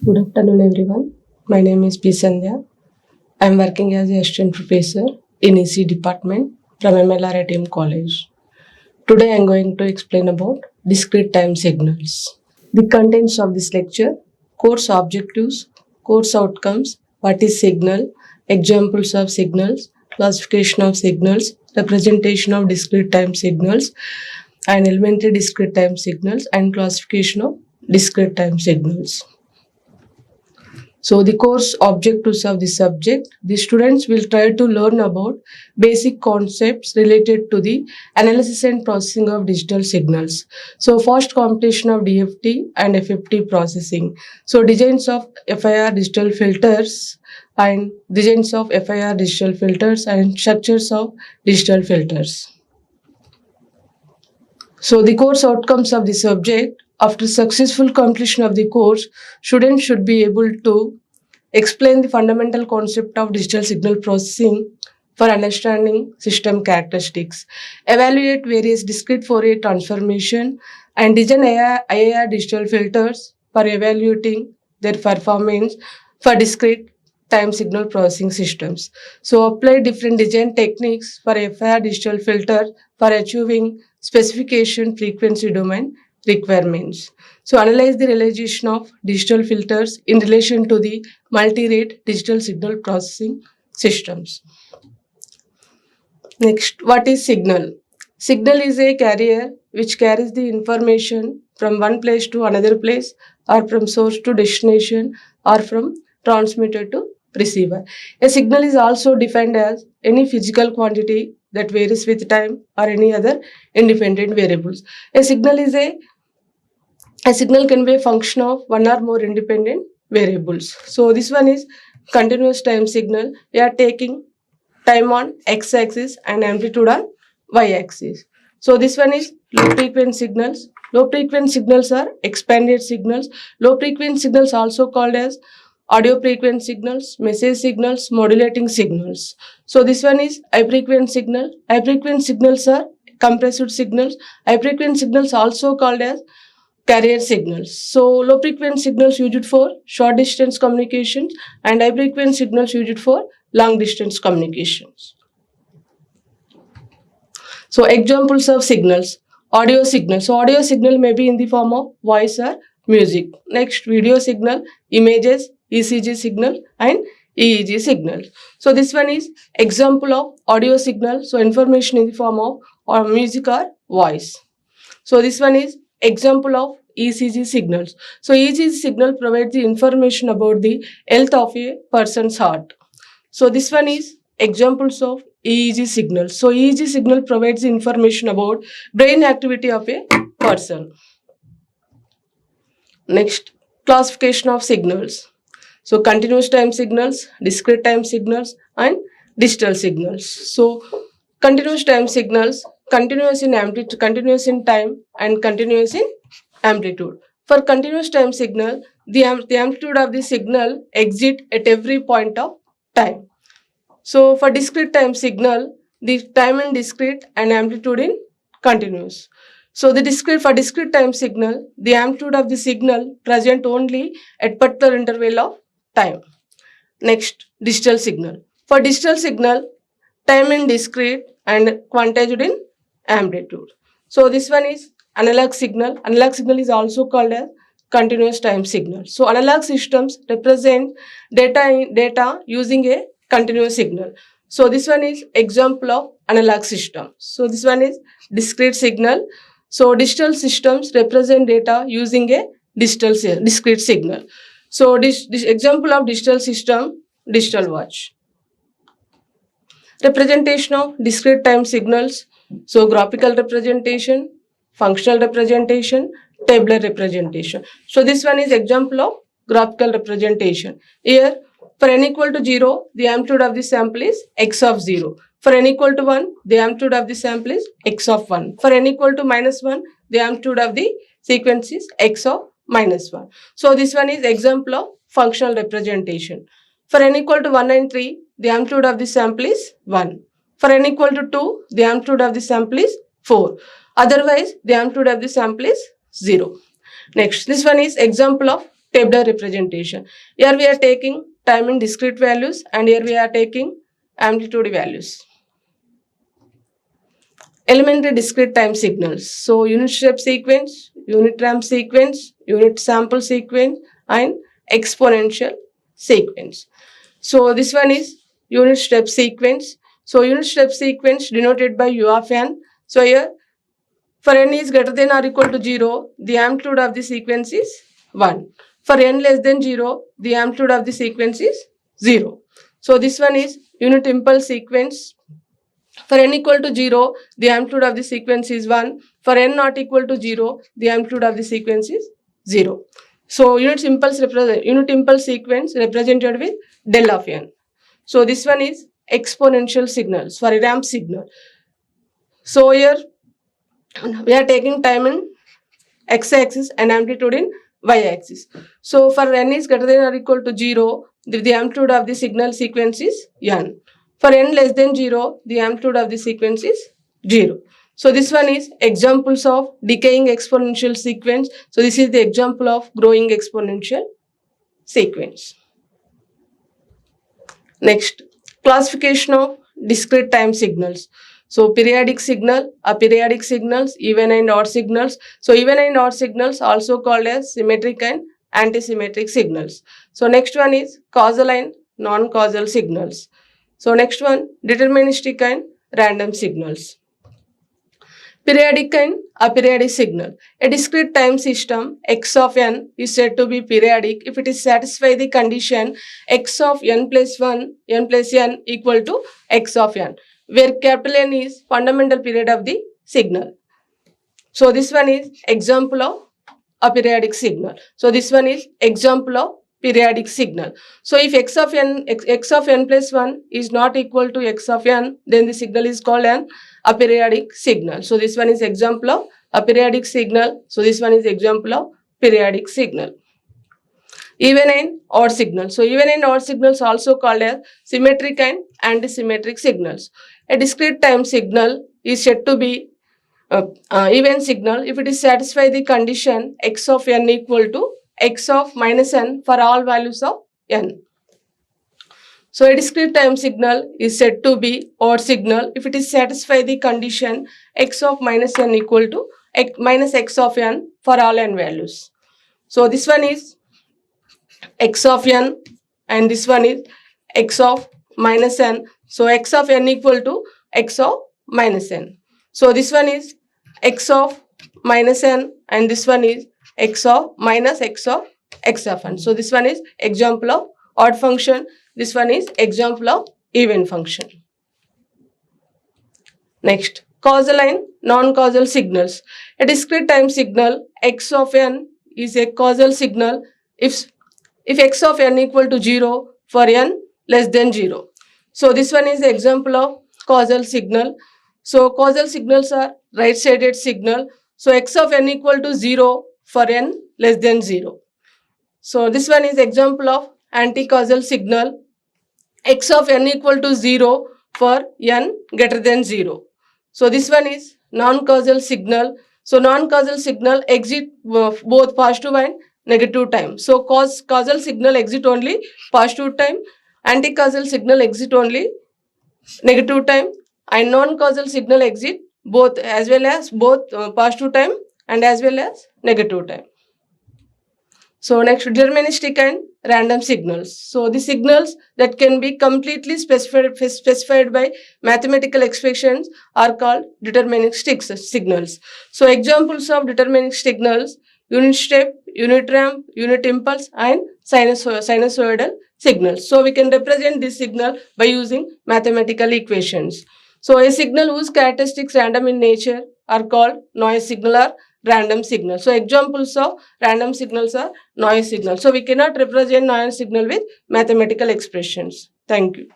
Good afternoon, everyone. My name is P. Sandhya. I am working as a assistant professor in EC department from MLRITM College. Today, I am going to explain about discrete time signals. The contents of this lecture: course objectives, course outcomes, what is signal, examples of signals, classification of signals, representation of discrete time signals, and elementary discrete time signals, and classification of discrete time signals. So the course objectives of the subject, the students will try to learn about basic concepts related to the analysis and processing of digital signals. So fast computation of DFT and FFT processing. So designs of FIR digital filters and designs of FIR digital filters and structures of digital filters. So the course outcomes of the subject: after successful completion of the course, students should be able to explain the fundamental concept of digital signal processing for understanding system characteristics, evaluate various discrete Fourier transformation, and design IIR digital filters for evaluating their performance for discrete time signal processing systems. So apply different design techniques for FIR digital filter for achieving specification frequency domain requirements. So analyze the realization of digital filters in relation to the multi-rate digital signal processing systems. Next, what is signal? Signal is a carrier which carries the information from one place to another place, or from source to destination, or from transmitter to receiver. A signal is also defined as any physical quantity that varies with time or any other independent variables. A signal can be a function of one or more independent variables. So this one is continuous time signal. We are taking time on x-axis and amplitude on y-axis. So this one is low frequency signals. Low frequency signals are expanded signals. Low frequency signals also called as audio frequency signals, message signals, modulating signals. So this one is high frequency signal. High frequency signals are compressed signals. High frequency signals also called as carrier signals. So low frequency signals used for short distance communications, and high frequency signals used for long distance communications. So examples of signals: audio signal. So audio signal may be in the form of voice or music. Next, video signal, images, ECG signal, and EEG signal. So this one is example of audio signal. So information in the form of or music or voice. So this one is example of ECG signals. So ECG signal provides the information about the health of a person's heart. So this one is examples of EEG signals. So EEG signal provides the information about brain activity of a person. Next, classification of signals. So continuous time signals, discrete time signals, and digital signals. So continuous time signals, continuous in amplitude, continuous in time, and continuous in amplitude. For continuous time signal, the amplitude of the signal exits at every point of time. So for discrete time signal, the time in discrete and amplitude in continuous. So for discrete time signal, the amplitude of the signal present only at particular interval of time. Next, digital signal. For digital signal, time in discrete and quantized in amplitude. So this one is analog signal. Analog signal is also called as continuous time signal. So analog systems represent data using a continuous signal. So this one is example of analog system. So this one is discrete signal. So digital systems represent data using a discrete signal. So this example of digital system, digital watch. Representation of discrete time signals. So graphical representation, functional representation, tabular representation. So this one is example of graphical representation. Here, for n equal to 0, the amplitude of the sample is x of 0. For n equal to 1, the amplitude of the sample is x of 1. For n equal to -1, the amplitude of the sequence is x of -1. So this one is example of functional representation. For n equal to 1 and 3, the amplitude of the sample is 1. For n equal to 2, the amplitude of the sample is 4. Otherwise, the amplitude of the sample is 0. Next, this one is example of tabular representation. Here we are taking time in discrete values and here we are taking amplitude values. Elementary discrete time signals. So unit step sequence, unit ramp sequence, unit sample sequence and exponential sequence. So this one is unit step sequence. So unit step sequence denoted by U of n. So here for n is greater than or equal to 0, the amplitude of the sequence is 1. For n less than 0, the amplitude of the sequence is 0. So this one is unit impulse sequence. For n equal to 0, the amplitude of the sequence is 1. For n not equal to 0, the amplitude of the sequence is 0. So unit impulse sequence represented with del of n. So this one is exponential signals for a ramp signal. So here we are taking time in x-axis and amplitude in y-axis. So for n is greater than or equal to 0, the amplitude of the signal sequence is n. For n less than 0, the amplitude of the sequence is 0. So this one is examples of decaying exponential sequence. So this is the example of growing exponential sequence. Next, classification of discrete time signals. So periodic signal, aperiodic signals, even and odd signals. So even and odd signals also called as symmetric and antisymmetric signals. So next one is causal and non-causal signals. So next one, deterministic and random signals. Periodic and aperiodic signal. A discrete time system x of n is said to be periodic if it is satisfy the condition x of n plus 1, n plus n equal to x of n, where capital N is fundamental period of the signal. So this one is example of aperiodic signal. So this one is example of periodic signal. So if x of n plus 1 is not equal to x of n, then the signal is called an aperiodic signal. So this one is example of aperiodic signal. So this one is example of periodic signal. Even and odd signals. So even and odd signals also called as symmetric and antisymmetric signals. A discrete time signal is said to be even signal if it is satisfy the condition x of n equal to x of minus n for all values of n. So a discrete time signal is said to be odd signal if it is satisfy the condition x of minus n equal to minus x of n for all n values. So this one is x of n and this one is x of minus n. So x of n equal to x of minus n. So this one is x of minus n and this one is x of minus x of n. So this one is example of odd function. This one is example of even function. Next, causal and non-causal signals. A discrete time signal x of n is a causal signal if x of n equal to 0 for n less than 0. So this one is the example of causal signal. So causal signals are right-sided signal. So x of n equal to 0 for n less than 0. So this one is example of anti-causal signal. X of n equal to 0 for n greater than 0. So this one is non-causal signal. So non-causal signal exit both positive and negative time. So causal signal exit only positive time, anti-causal signal exit only negative time, and non-causal signal exit both as well as both positive time and as well as negative time. So next, deterministic and random signals. So the signals that can be completely specified by mathematical expressions are called deterministic signals. So examples of deterministic signals: unit step, unit ramp, unit impulse, and sinusoidal signals. So we can represent this signal by using mathematical equations. So a signal whose characteristics random in nature are called noise signal or random signal. So examples of random signals are noise signal. So we cannot represent noise signal with mathematical expressions. Thank you.